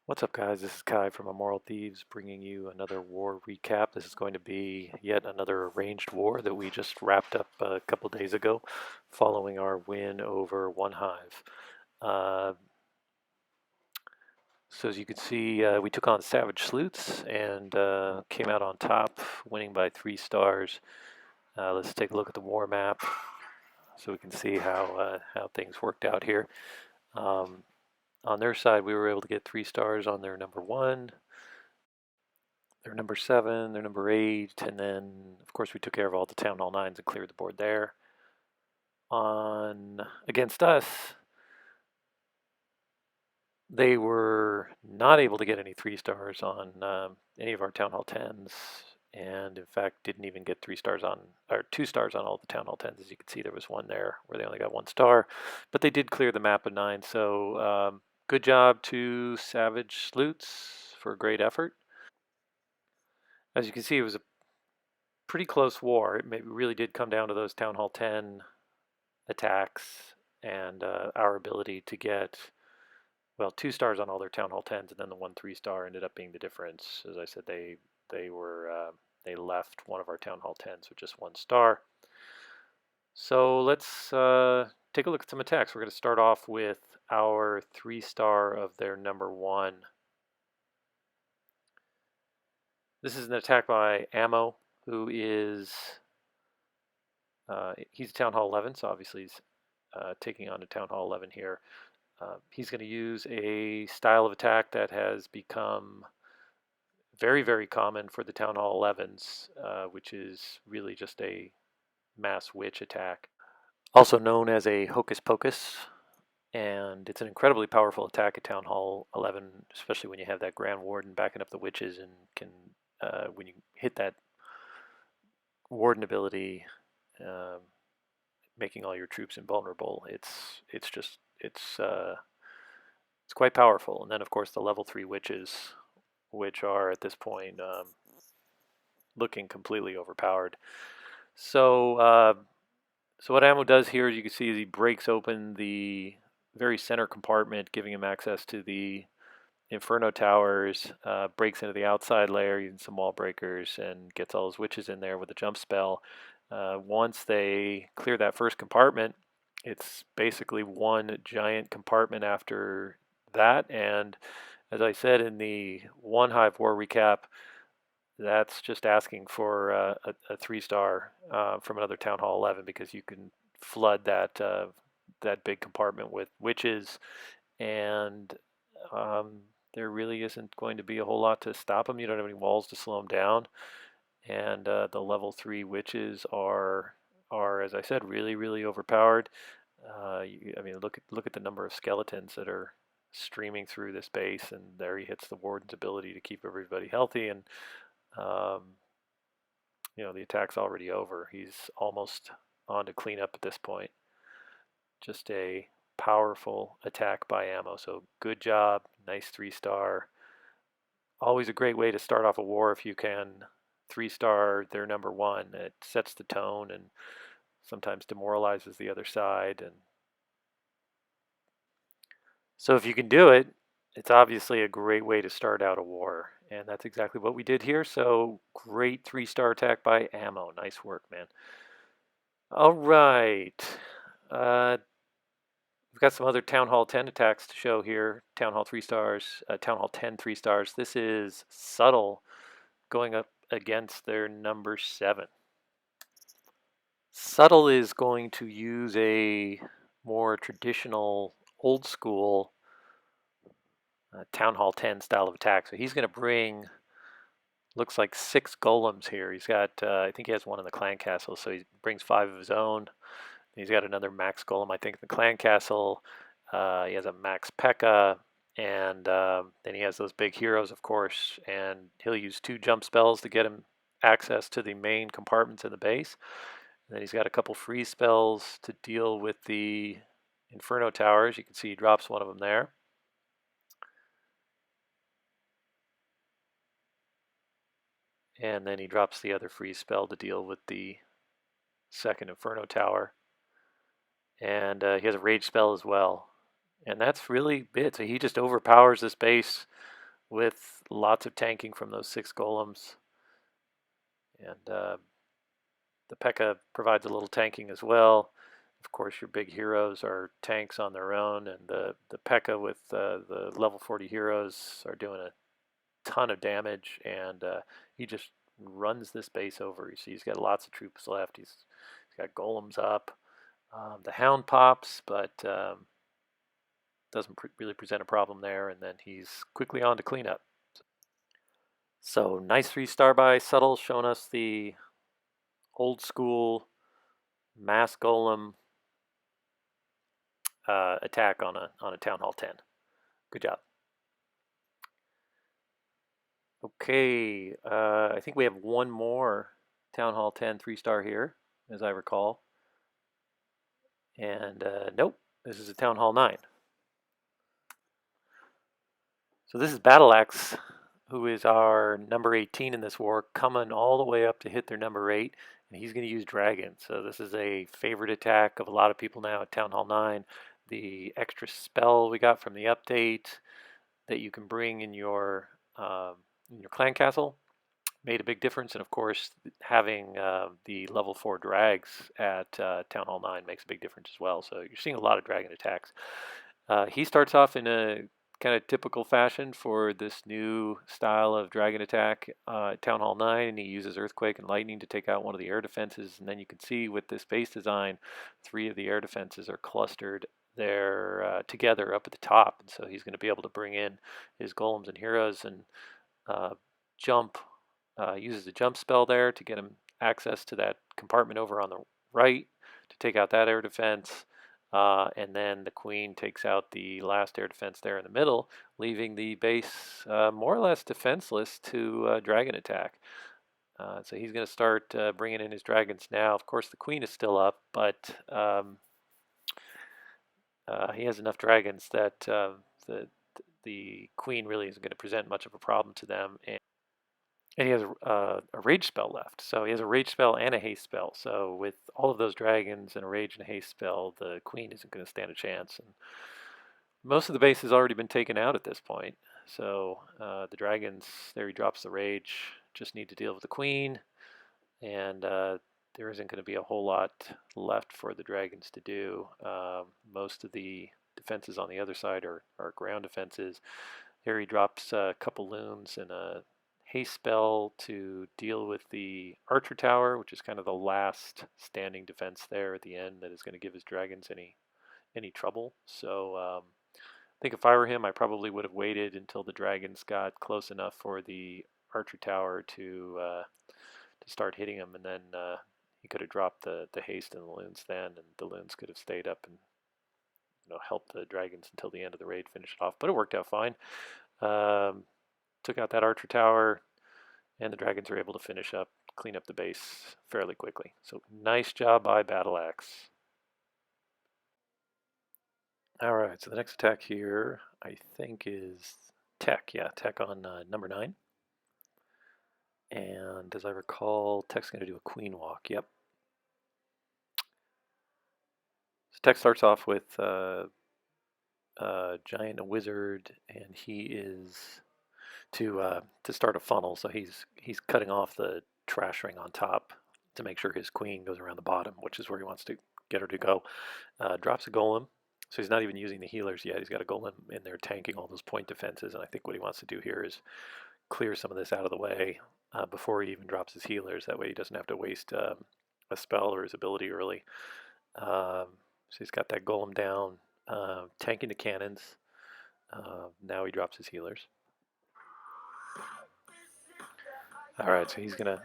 What's up, guys? This is Kai from Immoral Thieves bringing you another war recap. This is going to be yet another arranged war that we just wrapped up a couple days ago following our win over OneHive. Uh, so, as you can see, we took on Savage Sloots and came out on top, winning by 3 stars. Let's take a look at the war map so we can see how things worked out here. Um, on their side, we were able to get 3 stars on their number 1. They're number 7, they're number 8, and then of course we took care of all the Town Hall 9s and cleared the board there. On against us, they were not able to get any 3 stars on any of our Town Hall 10s, and in fact didn't even get 3 stars on, or 2 stars on all the Town Hall 10s. As you can see, there was one there where they only got 1 star, but they did clear the map of 9. So good job to Savage Sloots for a great effort. As you can see, it was a pretty close war. It really did come down to those Town Hall 10 attacks and our ability to get, well, 2 stars on all their Town Hall 10s, and then the 1 3 star ended up being the difference. As I said, they left one of our Town Hall 10s with just 1 star. So let's take a look at some attacks. We're going to start off with our 3 star of their number 1. This is an attack by Ammo, who is he's Town Hall 11, so obviously he's taking on a Town Hall 11 here. He's going to use a style of attack that has become very, very common for the Town Hall 11s, which is really just a mass witch attack, also known as a hocus pocus. And it's an incredibly powerful attack at Town Hall 11, especially when you have that Grand Warden backing up the witches and can, when you hit that Warden ability, um, making all your troops invulnerable. It's quite powerful. And then of course the level 3 witches, which are at this point looking completely overpowered. So what Ammo does here, as you can see, is he breaks open the very center compartment, giving him access to the Inferno towers, breaks into the outside layer using some wall breakers, and gets all his witches in there with a jump spell. Once they clear that first compartment, it's basically one giant compartment after that. And as I said in the OneHive War recap, that's just asking for a 3 star from another Town Hall 11, because you can flood that big compartment with witches, and there really isn't going to be a whole lot to stop them. You don't have any walls to slow them down, and the level 3 witches are, as I said, really, really overpowered. I mean, look at the number of skeletons that are streaming through this base, and there he hits the warden's ability to keep everybody healthy, and um, the attack's already over. He's almost on to cleanup at this point. Just a powerful attack by Ammo. So good job, nice 3 star. Always a great way to start off a war if you can 3 star their number 1. It sets the tone and sometimes demoralizes the other side. And so if you can do it, it's obviously a great way to start out a war. And that's exactly what we did here. So great 3 star attack by Ammo. Nice work, man. All right. We've got some other Town Hall 10 attacks to show here. Town Hall 3 stars, Town Hall 10 3 stars. This is Subtle going up against their number 7. Subtle is going to use a more traditional, old school Town Hall 10 style of attack. So he's going to bring, looks like 6 golems here. He's got, I think he has one in the clan castle, so he brings 5 of his own. He's got another max golem, I think, in the clan castle. He has a max P.E.K.K.A. And then he has those big heroes, of course, and he'll use 2 jump spells to get him access to the main compartments in the base. And then he's got a couple freeze spells to deal with the Inferno towers. You can see he drops one of them there. And then he drops the other freeze spell to deal with the second Inferno tower. And he has a rage spell as well. And that's really it. So he just overpowers this base with lots of tanking from those 6 golems. And the P.E.K.K.A provides a little tanking as well. Of course, your big heroes are tanks on their own, and the P.E.K.K.A with the level 40 heroes are doing a ton of damage, and he just runs this base over. You see, he's got lots of troops left. He's got golems up. The Hound pops, but doesn't really present a problem there, and then he's quickly on to cleanup. So nice 3-star by Subtle, showing us the old school mass golem attack on a Town Hall 10. Good job. Okay, I think we have one more Town Hall 10 3-star here, as I recall. And nope, this is a Town Hall 9. So this is Battle Axe, who is our number 18 in this war, coming all the way up to hit their number 8, and he's going to use Dragon. So this is a favorite attack of a lot of people now at Town Hall 9. The extra spell we got from the update that you can bring in your clan castle made a big difference, and of course having the level 4 drags at Town Hall 9 makes a big difference as well. So you're seeing a lot of dragon attacks. He starts off in a kind of typical fashion for this new style of dragon attack at Town Hall 9, and he uses Earthquake and Lightning to take out one of the air defenses, and then you can see with this base design 3 of the air defenses are clustered there together up at the top, and so he's going to be able to bring in his golems and heroes and jump, uses the jump spell there to get him access to that compartment over on the right to take out that air defense. And then the Queen takes out the last air defense there in the middle, leaving the base more or less defenseless to dragon attack. So he's going to start bringing in his dragons now. Of course, the Queen is still up, but he has enough dragons that the Queen really isn't going to present much of a problem to them. And he has a rage spell left. So he has a rage spell and a haste spell. So with all of those dragons and a rage and a haste spell, the Queen isn't going to stand a chance. And most of the base has already been taken out at this point. So the dragons, there he drops the rage, just need to deal with the Queen. And there isn't going to be a whole lot left for the dragons to do. Most of the defenses on the other side are ground defenses. Here he drops a couple loons and a haste spell to deal with the archer tower, which is kind of the last standing defense there at the end that is going to give his dragons any trouble. So I think if I were him, I probably would have waited until the dragons got close enough for the archer tower to start hitting him, and then he could have dropped the haste and the loons then, and the loons could have stayed up and helped the dragons until the end of the raid, finish it off. But it worked out fine. Took out that archer tower, and the dragons are able to finish up, clean up the base fairly quickly. So nice job by Battle Axe. All right, so the next attack here, I think, is Tech. Yeah, Tech on number 9. And as I recall, Tech's going to do a queen walk. Yep. So Tech starts off with a giant, a wizard, and he is to start a funnel. So he's cutting off the trash ring on top to make sure his queen goes around the bottom, which is where he wants to get her to go. Drops a golem. So he's not even using the healers yet. He's got a golem in there tanking all those point defenses, and I think what he wants to do here is clear some of this out of the way before he even drops his healers. That way he doesn't have to waste a spell or his ability early. So he's got that golem down, tanking the cannons. Now he drops his healers. All right, so he's going to,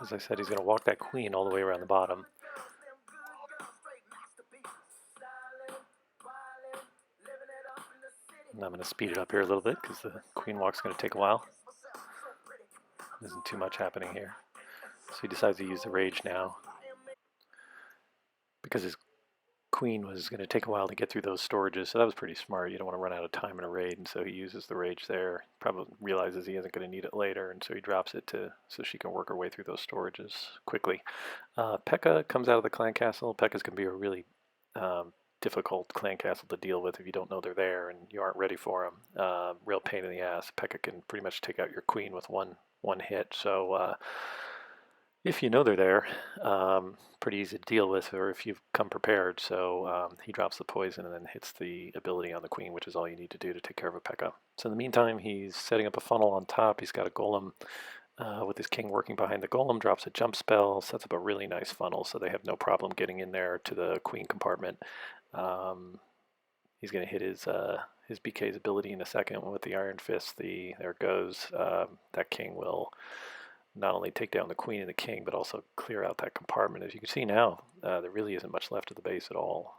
as I said, he's going to walk that queen all the way around the bottom. And I'm going to speed it up here a little bit because the queen walk's going to take a while. There isn't too much happening here. So he decides to use the rage now, because his queen was going to take a while to get through those storages, so that was pretty smart. You don't want to run out of time in a raid, and so he uses the rage there. Probably realizes he isn't going to need it later, and so he drops it so she can work her way through those storages quickly. P.E.K.K.A comes out of the clan castle. P.E.K.K.A's going to be a really difficult clan castle to deal with if you don't know they're there and you aren't ready for them. Real pain in the ass. Pekka can pretty much take out your queen with one hit. So if you know they're there, pretty easy to deal with, or if you've come prepared. So he drops the poison and then hits the ability on the queen, which is all you need to do to take care of a Pekka. So in the meantime, he's setting up a funnel on top. He's got a golem with his king working behind the golem, drops a jump spell, sets up a really nice funnel so they have no problem getting in there to the queen compartment. He's going to hit his BK's ability in a second with the Iron Fist. There it goes. That king will not only take down the queen and the king, but also clear out that compartment. As you can see now, there really isn't much left of the base at all.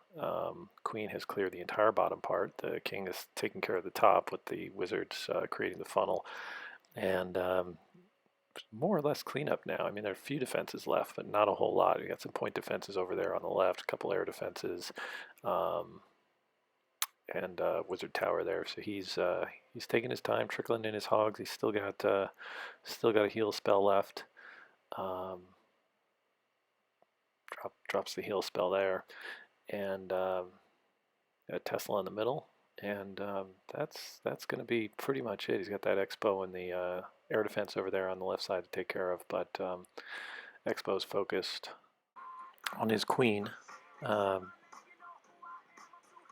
Queen has cleared the entire bottom part. The king is taking care of the top with the wizards creating the funnel. And more or less cleanup now. I mean, there are a few defenses left, but not a whole lot. You got some point defenses over there on the left, a couple air defenses, and wizard tower there. So he's taking his time, trickling in his hogs. He's still got a heal spell left. Drops the heal spell there, and got a Tesla in the middle. And that's going to be pretty much it. He's got that Expo and the air defense over there on the left side to take care of, but Expo's focused on his queen.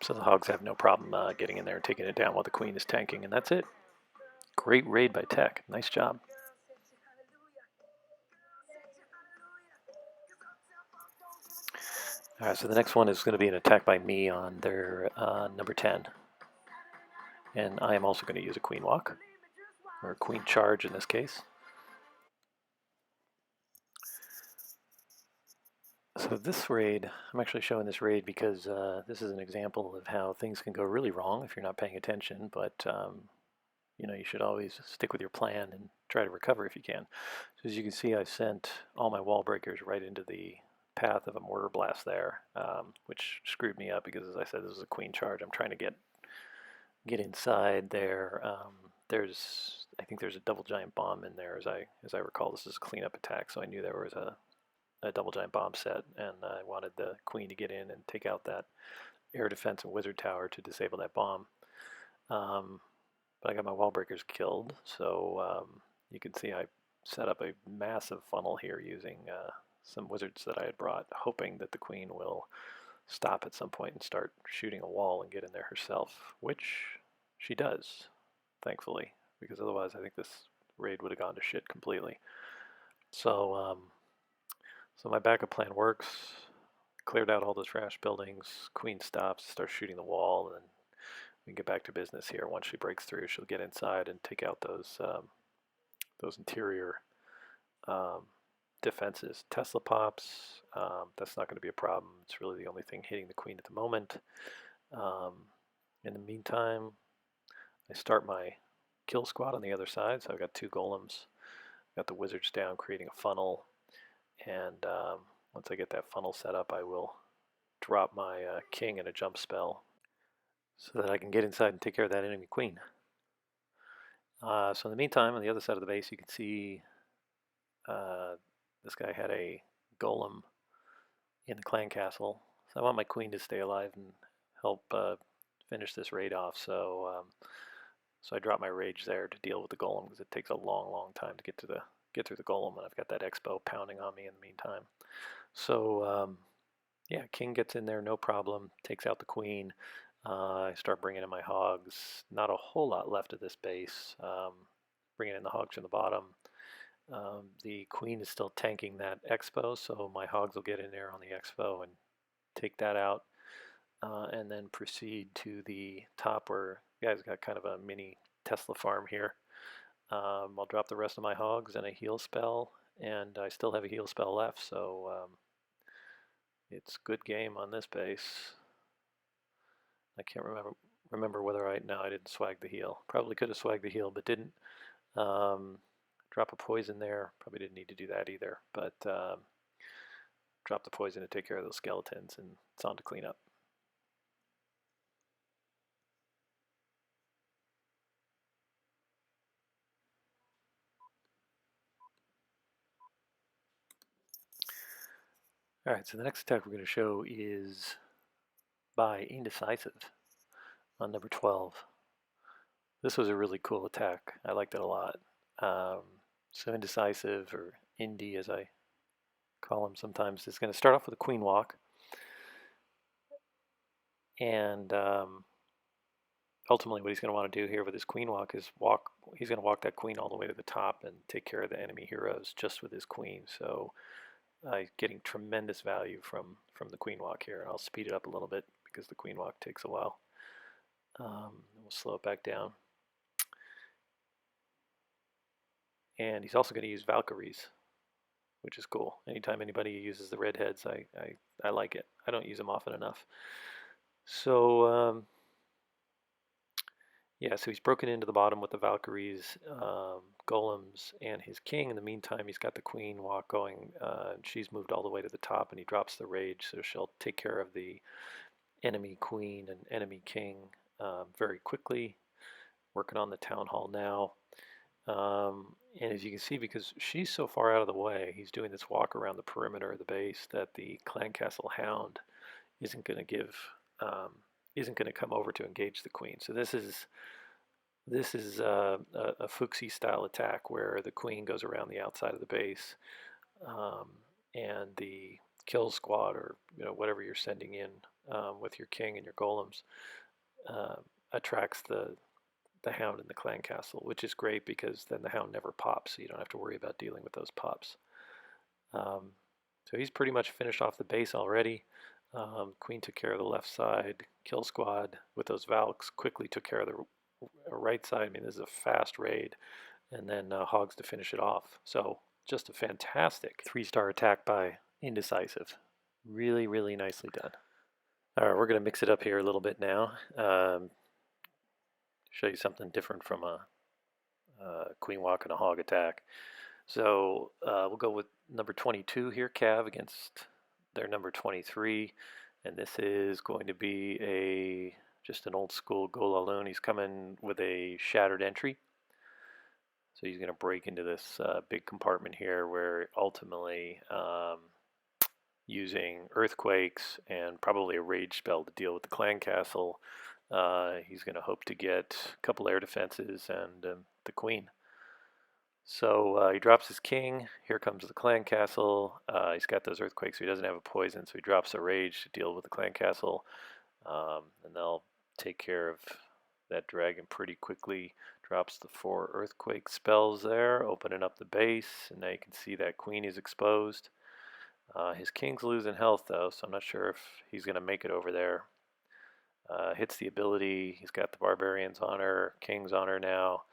So the hogs have no problem getting in there and taking it down while the queen is tanking, and that's it. Great raid by Tech. Nice job. All right, so the next one is going to be an attack by me on their number 10. And I am also going to use a queen walk, or a queen charge in this case. So this raid, I'm actually showing this raid because this is an example of how things can go really wrong if you're not paying attention, but you know, you should always stick with your plan and try to recover if you can. So as you can see, I sent all my wall breakers right into the path of a mortar blast there, which screwed me up because, as I said, this is a queen charge. I'm trying to get inside there. I think there's a double giant bomb in there, as I recall. This is a cleanup attack, so I knew there was a double giant bomb set, and I wanted the queen to get in and take out that air defense and wizard tower to disable that bomb. But I got my wall breakers killed, so you can see I set up a massive funnel here using some wizards that I had brought, hoping that the queen will stop at some point and start shooting a wall and get in there herself, which she does, thankfully, because otherwise I think this raid would have gone to shit completely. So my backup plan works. Cleared out all those trash buildings. Queen stops, starts shooting the wall, and then we can get back to business here. Once she breaks through, she'll get inside and take out those interior defenses. Tesla pops. That's not going to be a problem. It's really the only thing hitting the queen at the moment. In the meantime, I start my kill squad on the other side. So I've got 2 golems. Got the wizards down, creating a funnel. And once I get that funnel set up, I will drop my king in a jump spell so that I can get inside and take care of that enemy queen. So in the meantime, on the other side of the base, you can see this guy had a golem in the clan castle. So I want my queen to stay alive and help finish this raid off. So I drop my rage there to deal with the golem because it takes a long time to get through the golem, and I've got that Expo pounding on me in the meantime. So yeah, king gets in there, no problem, takes out the queen. I start bringing in my hogs. Not a whole lot left of this base. Bringing in the hogs from the bottom. The queen is still tanking that Expo, so my hogs will get in there on the Expo and take that out, and then proceed to the top where you guys got kind of a mini Tesla farm here. I'll drop the rest of my hogs and a heal spell, and I still have a heal spell left, so it's good game on this base. I can't remember whether I didn't swag the heal. Probably could have swagged the heal, but didn't. Drop a poison there. Probably didn't need to do that either, but drop the poison to take care of those skeletons, and it's on to clean up. Alright, so the next attack we're going to show is by Indecisive on number 12. This was a really cool attack. I liked it a lot. Um, so Indecisive, or Indy as I call him sometimes, is going to start off with a queen walk. And ultimately what he's going to want to do here with his queen walk is he's going to walk that queen all the way to the top and take care of the enemy heroes just with his queen. So getting tremendous value from the queen walk here. I'll speed it up a little bit because the queen walk takes a while. We'll slow it back down. And he's also going to use Valkyries, which is cool. Anytime anybody uses the redheads, I like it. I don't use them often enough. So yeah, so he's broken into the bottom with the Valkyries, golems, and his king. In the meantime, he's got the queen walk going. She's moved all the way to the top, and he drops the rage, so she'll take care of the enemy queen and enemy king very quickly. Working on the town hall now. And as you can see, because she's so far out of the way, he's doing this walk around the perimeter of the base that the clan castle hound isn't going to come over to engage the queen. So this is a Fuxi style attack where the queen goes around the outside of the base, and the kill squad, or whatever you're sending in with your king and your golems, attracts the hound in the clan castle, which is great because then the hound never pops, so you don't have to worry about dealing with those pops. So he's pretty much finished off the base already. Queen took care of the left side. Kill squad with those Valks quickly took care of the right side. I mean, this is a fast raid. And then Hogs to finish it off. So just a fantastic 3-star attack by Indecisive. Really, really nicely done. All right, we're going to mix it up here a little bit now. Show you something different from a queen walk and a hog attack. So we'll go with number 22 here, Cav, against their number 23. And this is going to be just an old school Golaloon. He's coming with a shattered entry. So he's going to break into this big compartment here where ultimately using earthquakes and probably a rage spell to deal with the clan castle, he's going to hope to get a couple air defenses and the queen. So he drops his king. Here comes the clan castle. He's got those earthquakes, so he doesn't have a poison, so he drops a rage to deal with the clan castle. And they'll take care of that dragon pretty quickly. Drops the 4 earthquake spells there, opening up the base, and now you can see that queen is exposed. His king's losing health though, so I'm not sure if he's going to make it over there. Hits the ability. He's got the barbarian's honor, king's honor now.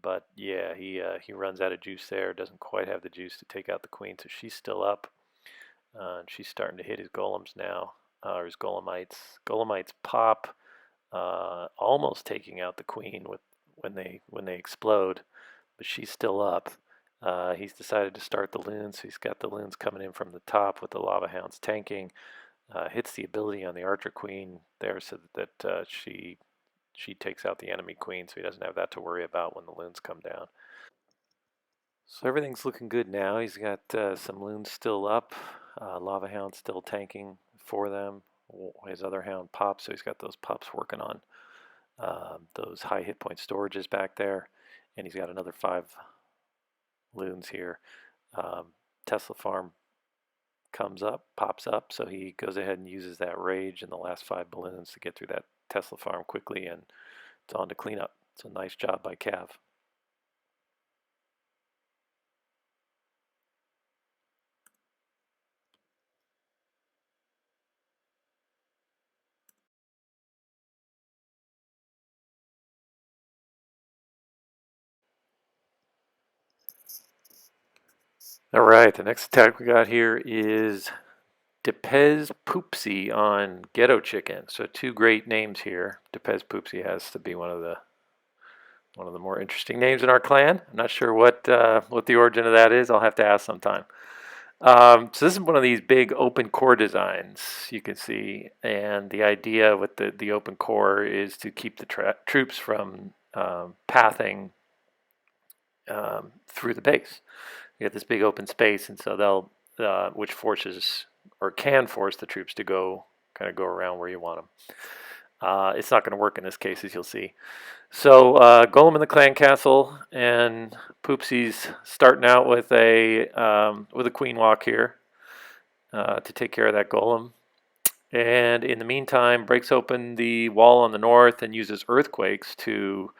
But yeah, he runs out of juice there. Doesn't quite have the juice to take out the queen, so she's still up. And she's starting to hit his golems now, or his golemites. Golemites pop, almost taking out the queen when they explode, but she's still up. He's decided to start the loons. So he's got the loons coming in from the top with the lava hounds tanking. Hits the ability on the archer queen there so that she takes out the enemy queen, so he doesn't have that to worry about when the loons come down. So everything's looking good now. He's got some loons still up, lava hound still tanking for them. His other hound pops, so he's got those pups working on those high hit point storages back there, and he's got another 5 loons here. Tesla farm pops up, so he goes ahead and uses that rage and the last 5 balloons to get through that Tesla farm quickly, and it's on to cleanup. It's a nice job by Cav. All right, the next attack we got here is Depez Poopsie on Ghetto Chicken. So 2 great names here. Depez Poopsie has to be one of the more interesting names in our clan. I'm not sure what the origin of that is. I'll have to ask sometime. So this is one of these big open core designs you can see, and the idea with the open core is to keep the troops from pathing through the base. You get this big open space, and so they'll which forces or can force the troops to go kind of go around where you want them. It's not going to work in this case, as you'll see. So Golem in the clan castle, and Poopsie's starting out with a queen walk here to take care of that golem. And in the meantime, breaks open the wall on the north and uses earthquakes to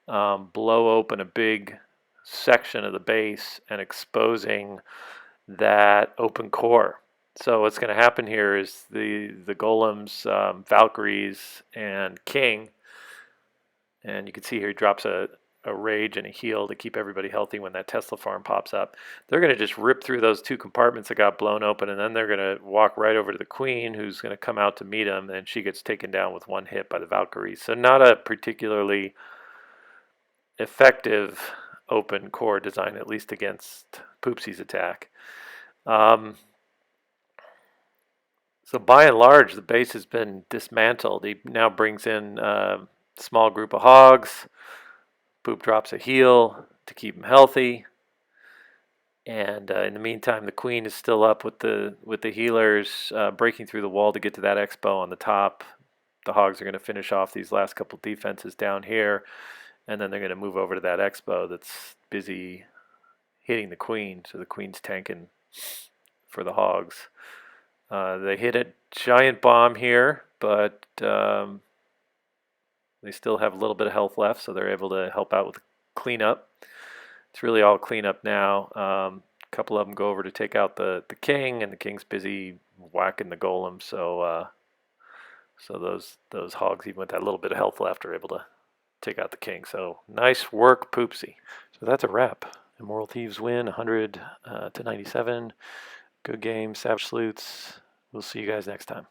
blow open a big section of the base and exposing that open core. So what's going to happen here is the golems, Valkyries, and King, and you can see here he drops a rage and a heal to keep everybody healthy when that Tesla farm pops up. They're going to just rip through those two compartments that got blown open, and then they're going to walk right over to the queen, who's going to come out to meet him, and she gets taken down with one hit by the Valkyries. So not a particularly effective open core design, at least against Poopsie's attack. So by and large, the base has been dismantled. He now brings in a small group of hogs. Poop drops a heal to keep him healthy. And in the meantime, the queen is still up with the healers, breaking through the wall to get to that expo on the top. The hogs are going to finish off these last couple defenses down here, and then they're going to move over to that expo that's busy hitting the queen. So the queen's tanking for the hogs. They hit a giant bomb here, but they still have a little bit of health left, so they're able to help out with cleanup. It's really all cleanup now. A couple of them go over to take out the king, and the king's busy whacking the golem. So those hogs, even with that little bit of health left, are able to take out the king. So nice work, Poopsie. So that's a wrap. Immoral Thieves win 100 to 97. Good game, Savage Sloots. We'll see you guys next time.